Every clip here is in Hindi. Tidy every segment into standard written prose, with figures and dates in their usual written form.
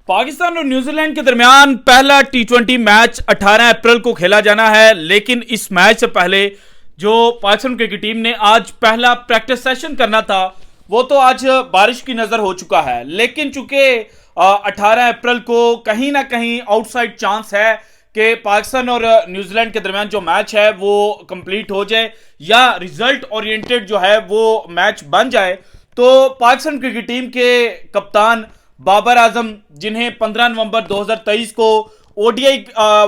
पाकिस्तान और न्यूजीलैंड के दरमियान पहला टी20 मैच 18 अप्रैल को खेला जाना है। लेकिन इस मैच से पहले जो पाकिस्तान क्रिकेट टीम ने आज पहला प्रैक्टिस सेशन करना था वो तो आज बारिश की नजर हो चुका है। लेकिन चूंकि 18 अप्रैल को कहीं ना कहीं आउटसाइड चांस है कि पाकिस्तान और न्यूजीलैंड के दरमियान जो मैच है वो कंप्लीट हो जाए या रिजल्ट ओरिएंटेड जो है वो मैच बन जाए, तो पाकिस्तान क्रिकेट टीम के कप्तान बाबर आजम, जिन्हें 15 नवंबर 2023 को ओडीआई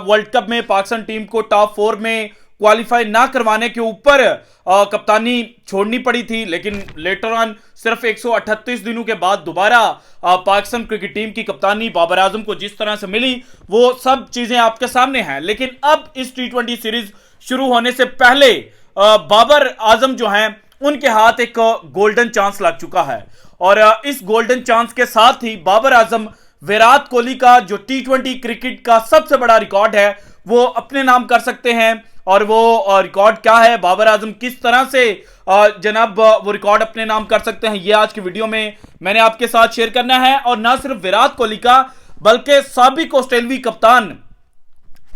वर्ल्ड कप में पाकिस्तान टीम को टॉप 4 में क्वालिफाई ना करवाने के ऊपर कप्तानी छोड़नी पड़ी थी, लेकिन लेटर ऑन सिर्फ 138 दिनों के बाद दोबारा पाकिस्तान क्रिकेट टीम की कप्तानी बाबर आजम को जिस तरह से मिली वो सब चीजें आपके सामने हैं। लेकिन अब इस टी20 सीरीज शुरू होने से पहले बाबर आजम जो हैं उनके हाथ एक गोल्डन चांस लग चुका है और इस गोल्डन चांस के साथ ही बाबर आजम विराट कोहली का जो टी20 क्रिकेट का सबसे बड़ा रिकॉर्ड है वो अपने नाम कर सकते हैं। और वो रिकॉर्ड क्या है, बाबर आजम किस तरह से जनाब वो रिकॉर्ड अपने नाम कर सकते हैं, ये आज की वीडियो में मैंने आपके साथ शेयर करना है। और ना सिर्फ विराट कोहली का बल्कि साबिक ऑस्ट्रेलियाई कप्तान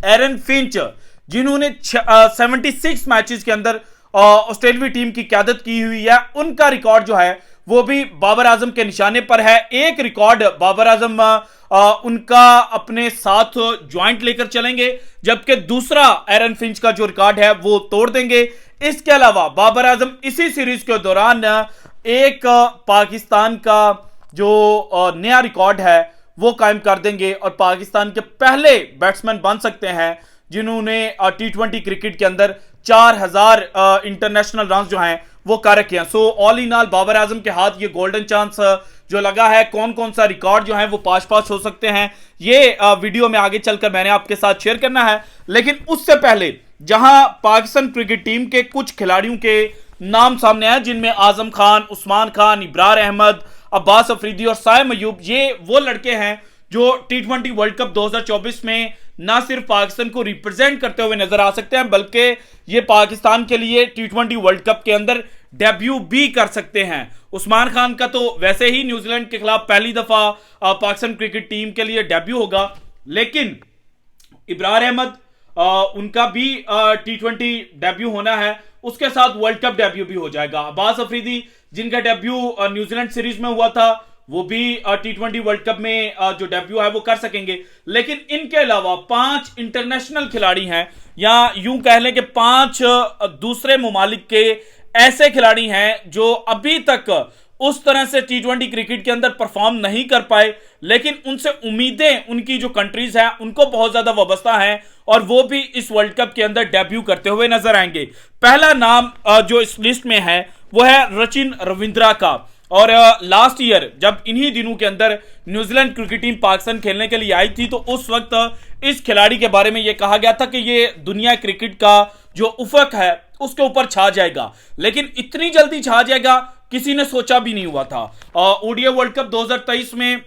एरन फिंच, जिन्होंने 76 मैचेस के अंदर ऑस्ट्रेलियाई टीम की क़यादत की हुई है, उनका रिकॉर्ड जो है वो भी बाबर आजम के निशाने पर है। एक रिकॉर्ड बाबर आजम उनका अपने साथ ज्वाइंट लेकर चलेंगे, जबकि दूसरा एरन फिंच का जो रिकॉर्ड है वो तोड़ देंगे। इसके अलावा बाबर आजम इसी सीरीज के दौरान एक पाकिस्तान का जो नया रिकॉर्ड है वो कायम कर देंगे और पाकिस्तान के पहले बैट्समैन बन सकते हैं जिन्होंने टी20 क्रिकेट के अंदर 4000 इंटरनेशनल रन जो हैं वो कर रखे हैं। So all in all Babar Azam के हाथ ये गोल्डन चांस जो लगा है, कौन कौन सा रिकॉर्ड जो है वो पास हो सकते हैं, ये वीडियो में आगे चलकर मैंने आपके साथ शेयर करना है। लेकिन उससे पहले जहां पाकिस्तान क्रिकेट टीम के कुछ खिलाड़ियों के नाम सामने आए, जिनमें आजम खान, उस्मान खान, इब्रार अहमद, अब्बास अफरीदी और साइम अयूब, ये वो लड़के हैं जो टी20 वर्ल्ड कप 2024 में ना सिर्फ पाकिस्तान को रिप्रेजेंट करते हुए नजर आ सकते हैं बल्कि ये पाकिस्तान के लिए टी20 वर्ल्ड कप के अंदर डेब्यू भी कर सकते हैं। उस्मान खान का तो वैसे ही न्यूजीलैंड के खिलाफ पहली दफा पाकिस्तान क्रिकेट टीम के लिए डेब्यू होगा, लेकिन इब्रार अहमद उनका भी टी20 डेब्यू होना है, उसके साथ वर्ल्ड कप डेब्यू भी हो जाएगा। अब्बास अफरीदी, जिनका डेब्यू न्यूजीलैंड सीरीज में हुआ था, वो भी टी20 वर्ल्ड कप में जो डेब्यू है वो कर सकेंगे। लेकिन इनके अलावा 5 इंटरनेशनल खिलाड़ी हैं, या यूं कह लें कि 5 दूसरे मुमालिक के ऐसे खिलाड़ी हैं जो अभी तक उस तरह से टी20 क्रिकेट के अंदर परफॉर्म नहीं कर पाए, लेकिन उनसे उम्मीदें उनकी जो कंट्रीज हैं उनको बहुत ज्यादा वाबस्ता हैं और वो भी इस वर्ल्ड कप के अंदर डेब्यू करते हुए नजर आएंगे। पहला नाम जो इस लिस्ट में है वो है रचिन रविंद्रा का। और लास्ट ईयर जब इन्हीं दिनों के अंदर न्यूजीलैंड क्रिकेट टीम पाकिस्तान खेलने के लिए आई थी तो उस वक्त इस खिलाड़ी के बारे में यह कहा गया था कि ये दुनिया क्रिकेट का जो उफक है उसके ऊपर छा जाएगा, लेकिन इतनी जल्दी छा जाएगा किसी ने सोचा भी नहीं हुआ था। ओडीआई वर्ल्ड कप 2023 में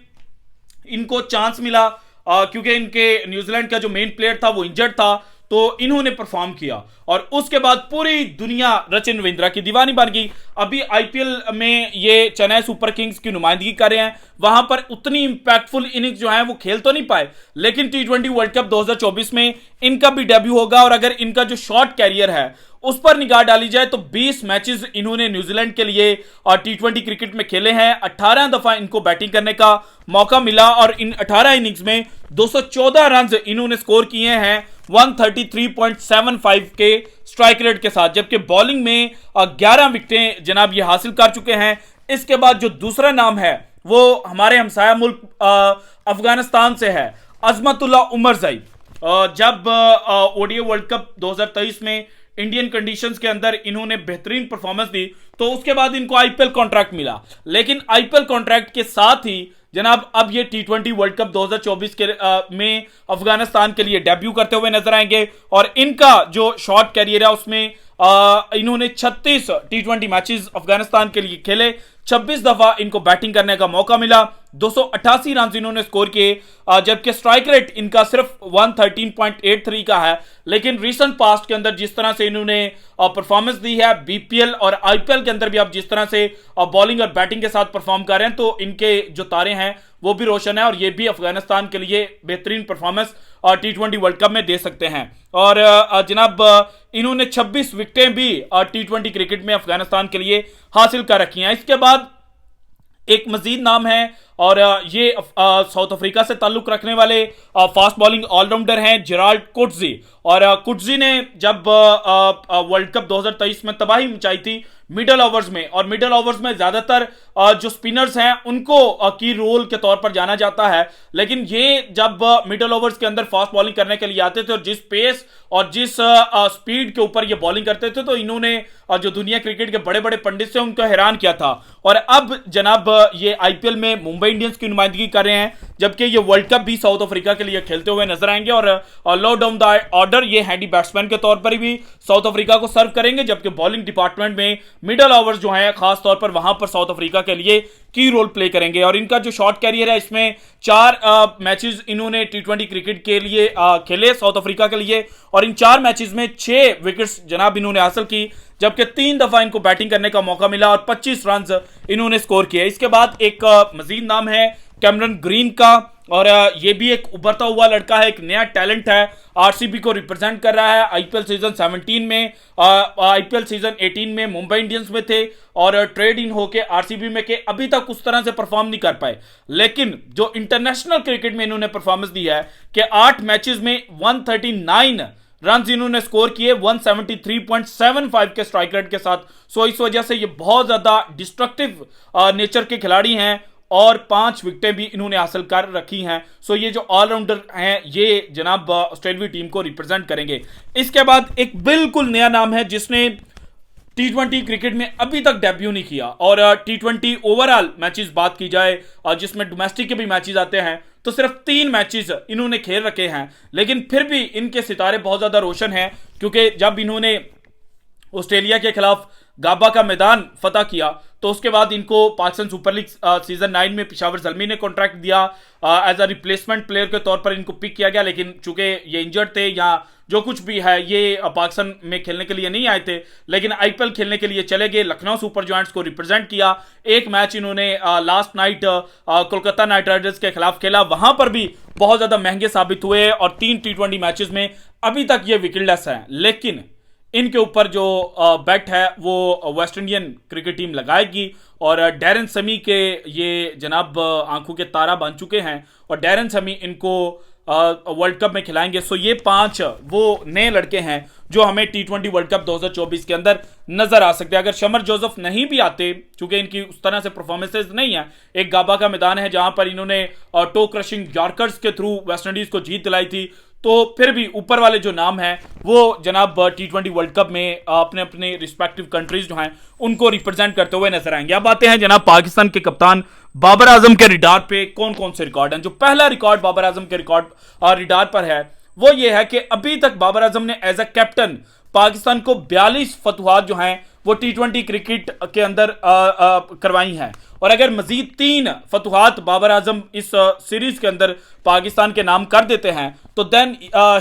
इनको चांस मिला क्योंकि इनके न्यूजीलैंड का जो मेन प्लेयर था वो इंजर्ड था, तो इन्होंने परफॉर्म किया और उसके बाद पूरी दुनिया रचिन रविंद्रा की दीवानी बन गई। अभी आईपीएल में ये चेन्नई सुपर किंग्स की नुमाइंदगी कर रहे हैं, वहां पर उतनी इंपैक्टफुल इनिंग्स जो है वो खेल तो नहीं पाए, लेकिन टी20 वर्ल्ड कप 2024 में इनका भी डेब्यू होगा। और अगर इनका जो शॉर्ट कैरियर है उस पर निगाह डाली जाए तो 20 मैचेस इन्होंने न्यूजीलैंड के लिए और टी20 क्रिकेट में खेले हैं। 18 दफा इनको बैटिंग करने का मौका मिला और इन 18 इनिंग्स में 214 रन इन्होंने स्कोर किए हैं 133.75 के स्ट्राइक रेट के साथ, जबकि बॉलिंग में 11 विकेटें जनाब ये हासिल कर चुके हैं। इसके बाद जो दूसरा नाम है वो हमारे हमसाया मुल्क अफगानिस्तान से है, अजमतुल्ला उमरजई। जब ओडीआई वर्ल्ड कप 2023 में इंडियन कंडीशंस के अंदर इन्होंने बेहतरीन परफॉर्मेंस दी तो उसके बाद इनको आईपीएल कॉन्ट्रैक्ट मिला, लेकिन आईपीएल कॉन्ट्रैक्ट के साथ ही जनाब अब ये टी20 वर्ल्ड कप 2024 के में अफगानिस्तान के लिए डेब्यू करते हुए नजर आएंगे। और इनका जो शॉर्ट कैरियर है उसमें इन्होंने 36 टी20 मैचेस अफगानिस्तान के लिए खेले, 26 दफा इनको बैटिंग करने का मौका मिला, 288 रन इन्होंने स्कोर किए, जबकि स्ट्राइक रेट इनका सिर्फ 113.83 का है। लेकिन रीसेंट पास्ट के अंदर जिस तरह से इन्होंने परफॉर्मेंस दी है, बीपीएल और आईपीएल के अंदर भी आप जिस तरह से बॉलिंग और बैटिंग के साथ परफॉर्म कर रहे हैं, तो इनके जो तारे हैं वो भी रोशन है और ये भी अफगानिस्तान के लिए बेहतरीन परफॉर्मेंस T20 वर्ल्ड कप में दे सकते हैं। और जनाब इन्होंने 26 विकेटें भी T20 क्रिकेट में अफगानिस्तान के लिए हासिल कर रखी हैं। इसके बाद एक मजीद नाम है और ये साउथ अफ्रीका से ताल्लुक रखने वाले फास्ट बॉलिंग ऑलराउंडर हैं जेराल्ड कुट्जी। और कुट्जी ने जब वर्ल्ड कप 2023 में तबाही मचाई थी मिडल ओवर्स में, और मिडल ओवर्स में ज्यादातर जो स्पिनर्स हैं उनको की रोल के तौर पर जाना जाता है, लेकिन ये जब मिडल ओवर्स के अंदर फास्ट बॉलिंग करने के लिए आते थे और जिस पेस और जिस स्पीड के ऊपर ये बॉलिंग करते थे, तो इन्होंने जो दुनिया क्रिकेट के बड़े बड़े पंडित से उनको हैरान किया था। और अब जनाब ये आईपीएल में मुंबई इंडियंस की नुमाइंदगी कर रहे हैं, जबकि ये वर्ल्ड कप भी साउथ अफ्रीका के लिए खेलते हुए नजर आएंगे। और लो डाउन द ऑर्डर ये हैंडी बैट्समैन के तौर पर भी साउथ अफ्रीका को सर्व करेंगे, जबकि बॉलिंग डिपार्टमेंट में मिडल ओवर्स जो है खास तौर पर वहां पर साउथ अफ्रीका के लिए की रोल प्ले करेंगे। और इनका जो शॉर्ट कैरियर है इसमें 4 मैचेस इन्होंने T20 क्रिकेट के लिए खेले साउथ अफ्रीका के लिए, और इन 4 मैचेस में 6 विकेट्स जनाब इन्होंने हासिल की, जबकि 3 दफा इनको बैटिंग करने का मौका मिला और 25 रन इन्होंने स्कोर किए। इसके बाद एक मजीद नाम है कैमरन ग्रीन का, और ये भी एक उभरता हुआ लड़का है, एक नया टैलेंट है, आरसीबी को रिप्रेजेंट कर रहा है। आईपीएल सीजन 17 में आईपीएल सीजन 18 में मुंबई इंडियंस में थे और ट्रेड इन होके आरसीबी में के अभी तक उस तरह से परफॉर्म नहीं कर पाए, लेकिन जो इंटरनेशनल क्रिकेट में इन्होंने परफॉर्मेंस दी है कि 8 मैचेस में 139 रन इन्होंने स्कोर किए 173.75 के स्ट्राइक रेट के साथ। सो इस वजह से ये बहुत ज्यादा डिस्ट्रक्टिव नेचर के खिलाड़ी हैं और 5 विकेटें भी इन्होंने हासिल कर रखी हैं। सो ये जो ऑलराउंडर हैं ये जनाब ऑस्ट्रेलिया टीम को रिप्रेजेंट करेंगे। इसके बाद एक बिल्कुल नया नाम है जिसने T20 क्रिकेट में अभी तक डेब्यू नहीं किया, और T20 ओवरऑल मैचेस बात की जाए जिसमें डोमेस्टिक के भी मैचेस आते हैं, तो सिर्फ 3 मैचेस इन्होंने खेल रखे हैं, लेकिन फिर भी इनके सितारे बहुत ज्यादा रोशन हैं, क्योंकि जब इन्होंने ऑस्ट्रेलिया के खिलाफ गाबा का मैदान फतह किया तो उसके बाद इनको पाकिस्तान सुपर लीग सीजन 9 में पेशावर ज़ल्मी ने कॉन्ट्रैक्ट दिया, एज अ रिप्लेसमेंट प्लेयर के तौर पर इनको पिक किया गया, लेकिन चूंकि ये इंजर्ड थे या जो कुछ भी है ये पाकिस्तान में खेलने के लिए नहीं आए थे, लेकिन आईपीएल खेलने के लिए चले गए, लखनऊ सुपर जायंट्स को रिप्रेजेंट किया। एक मैच इन्होंने last night Kolkata night Riders के खिलाफ खेला, वहां पर भी बहुत ज्यादा महंगे साबित हुए और 3 T20 मैचेस में अभी तक ये विकेटलेस है। लेकिन इनके ऊपर जो बेट है वो वेस्ट इंडियन क्रिकेट टीम लगाएगी, और डैरन समी के ये जनाब आंखों के तारा बन चुके हैं और डैरन समी इनको वर्ल्ड कप में खिलाएंगे। सो ये 5 वो नए लड़के हैं जो हमें T20 वर्ल्ड कप 2024 के अंदर नजर आ सकते हैं। अगर शमर जोसेफ नहीं भी आते, चूंकि इनकी उस तरह से परफॉर्मेंसेज नहीं है, एक गाबा का मैदान है जहां पर इन्होंने टो क्रशिंग यॉर्कर्स के थ्रू वेस्ट इंडीज को जीत दिलाई थी, तो फिर भी ऊपर वाले जो नाम हैं वो जनाब T20 वर्ल्ड कप में अपने अपने रिस्पेक्टिव कंट्रीज जो हैं उनको रिप्रेजेंट करते हुए नजर आएंगे। अब आते हैं जनाब पाकिस्तान के कप्तान बाबर आजम के रिडार पे कौन कौन से रिकॉर्ड हैं। जो पहला रिकॉर्ड बाबर आजम के रिडार पर है वो ये है कि अभी तक बाबर आजम ने एज अ कैप्टन पाकिस्तान को 42 फतुहात जो हैं वो T20 क्रिकेट के अंदर करवाई हैं, और अगर मजीद 3 फतुहात बाबर आजम इस सीरीज के अंदर पाकिस्तान के नाम कर देते हैं तो then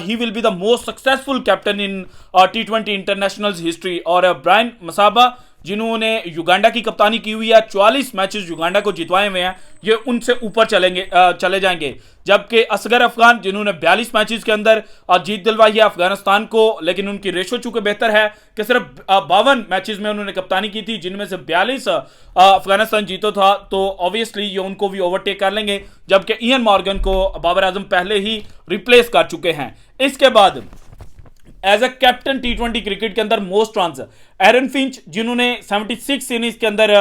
he will be the most successful captain in T20 international history. और ब्रायन मसाबा जिन्होंने युगांडा की कप्तानी की हुई है, 44 मैचेस युगांडा को जितवाए हुए हैं, ये उनसे ऊपर चले जाएंगे। जबकि असगर अफगान जिन्होंने 42 मैचेस के अंदर जीत दिलवाई है अफगानिस्तान को, लेकिन उनकी रेशो चूंकि बेहतर है कि सिर्फ 52 मैचेस में उन्होंने कप्तानी की थी जिनमें से 42 अफगानिस्तान जीतो था, तो ऑब्वियसली ये उनको भी ओवरटेक कर लेंगे। जबकि इयन मॉर्गन को बाबर आजम पहले ही रिप्लेस कर चुके हैं। इसके बाद as a captain T20 cricket के अंदर मोस्ट रन्स एरन फिंच जिन्होंने 76 इनिंग्स के अंदर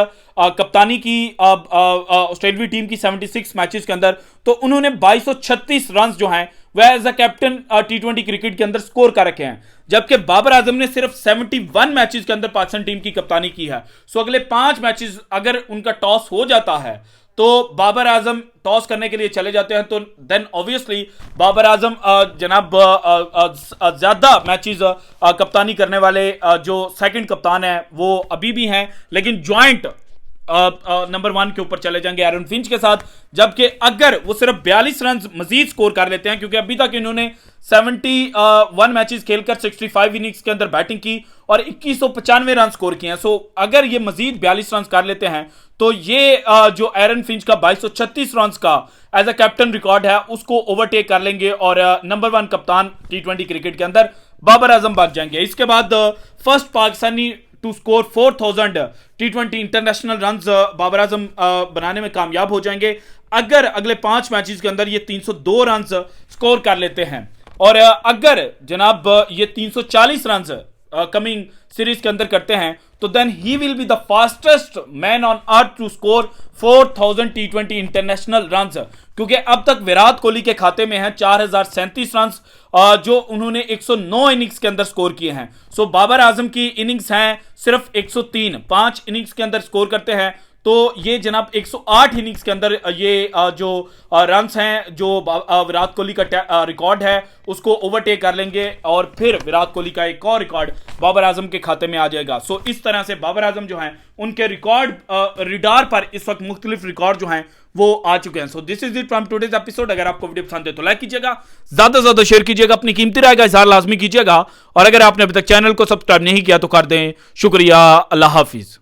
कप्तानी की ऑस्ट्रेलिया टीम की 76 मैचेस के अंदर, तो उन्होंने 2236 रन जो हैं वह as a captain T20 cricket के अंदर स्कोर कर रखे हैं। जबकि बाबर आजम ने सिर्फ 71 मैचेस के अंदर पाकिस्तान टीम की कप्तानी की है। सो अगले 5 मैचेस अगर उनका टॉस हो जाता है तो बाबर आजम टॉस करने के लिए चले जाते हैं, तो देन ऑब्वियसली बाबर आजम जनाब ज्यादा मैचेस कप्तानी करने वाले जो सेकंड कप्तान है वो अभी भी हैं, लेकिन ज्वाइंट नंबर 1 के ऊपर चले जाएंगे एरन फिंच के साथ, जबकि अगर वो सिर्फ 42 रन मजीद स्कोर कर लेते हैं, क्योंकि अभी तक इन्होंने 71 मैचेस खेलकर 65 इनिंग्स के अंदर बैटिंग की और 2195 रन स्कोर किए हैं। सो अगर ये मजीद 42 रन कर लेते हैं तो ये जो एरन फिंच का 2236 रन का एज अ कैप्टन रिकॉर्ड है उसको ओवरटेक कर लेंगे और नंबर 1 कप्तान T20 क्रिकेट के अंदर बाबर आजम भाग जाएंगे। इसके बाद first Pakistani to score 4000 T20 international runs Babar Azam बनाने में कामयाब हो जाएंगे अगर अगले 5 मैचेस के अंदर ये 302 रन स्कोर कर लेते हैं। और अगर जनाब ये 340 रन कमिंग सीरीज के अंदर करते हैं तो then he will be the fastest man on earth to score 4000 T20 international runs, क्योंकि अब तक विराट कोहली के खाते में है 4037 रन जो उन्होंने 109 इनिंग्स के अंदर स्कोर किए हैं। सो बाबर आजम की इनिंग्स हैं सिर्फ 103, 5 इनिंग्स के अंदर स्कोर करते हैं तो ये जनाब 108 इनिंग्स के अंदर ये जो रन्स हैं जो विराट कोहली का रिकॉर्ड है उसको ओवरटेक कर लेंगे और फिर विराट कोहली का एक और रिकॉर्ड बाबर आजम के खाते में आ जाएगा। सो इस तरह से बाबर आजम जो हैं उनके रिकॉर्ड रिडार पर इस वक्त मुख्तलिफ रिकॉर्ड जो हैं वो आ चुके हैं। So this is it from today's episode. अगर आपको वीडियो पसंद है तो लाइक कीजिएगा, ज्यादा से ज्यादा शेयर कीजिएगा, अपनी कीमती राय का इजहार लाजमी कीजिएगा और अगर आपने अभी तक चैनल को सब्सक्राइब नहीं किया तो कर दें। शुक्रिया, अल्लाह हाफिज।